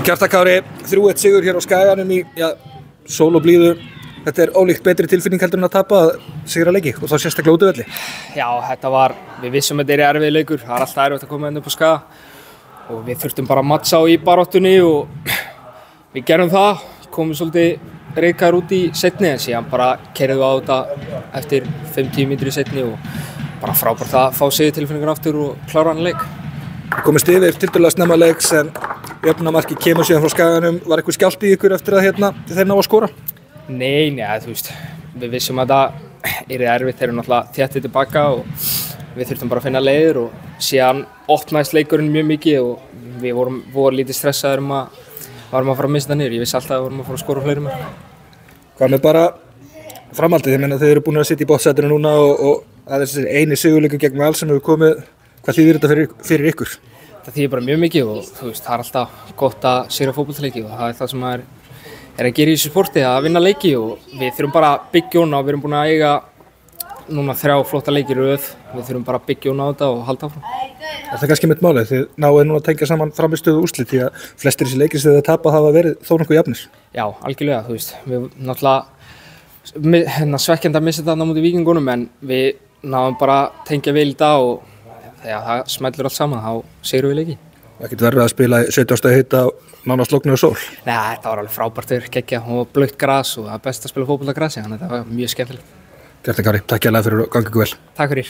Kjartan Kári, 3-1 sigur hér á Skaganum í sól og blíðu. Þetta er ólíkt betri tilfinning heldur en að tapa að sigra leiki og þá sérstaklega útivelli. Já, við vissum að þetta er erfið leikur. Það er alltaf erfitt að koma inn upp á Skaga og við þurftum bara að matcha á í baráttunni og við gerum það. Komum svolítið reikaðir út í seinni en síðan bara keyrðum við á þetta eftir 5-10 mínútur í seinni og bara frábært að fá sigurtilfinningar aftur og klára hann leik. Við komumst yfir tiltölulega snemma leiks en jöfnunarmarkið kemur síðan frá Skaganum. Var eitthvað skjálft í ykkur eftir að þeir ná að skora? Nei, þú veist, við vissum að það yrði erfitt, þeir eru náttúrulega þéttið tilbaka og við þurftum bara að finna leiðir og síðan opnaðist leikurinn mjög mikið og við vorum lítið stressaðir varum að fara að missa það niður. Ég vissi alltaf að við vorum að fara að skora fleiri mörk. Hvað með bara framhaldið? Ég meina þeir eru búin að sitja í botnsætinu núna og það er þessi eini sigurleikur gegn Val sem hefur komið. Hvað þýðir þetta fyrir ykkur? Það þýðir bara mjög mikið og þú veist, það er alltaf gott að sigra fótboltaleiki og það er það sem maður er að gera í þessu sporti, að vinna leiki og við þurfum bara að byggja hún á. Við erum búin að eiga núna 3 flotta leiki í röð. Við þurfum bara að byggja hún á þetta og halda áfram. Það er kannski mitt málið, þið náið núna að tengja saman framistöðu og úrslit því að flestir þessi leikir sem þið tapa hafa verið þó nokkuð jafnir. Já, algjörlega, þú veist, við náttúrulega svekkjandi að missa þetta á móti Víkingunum en við náðum bara að tengja vel í dag og þegar það smellur allt saman, þá sigrum við leiki. Ekkert verið að spila í 70. hita á nánast logni og sól? Nei, þetta var alveg frábært geggjað og blautt gras og það er best að spila fótbolta á grasi, þannig að þetta var mjög skemmtilegt. Kjartan Kári, takk hérlega fyrir að ganga ykkur vel. Takk fyrir.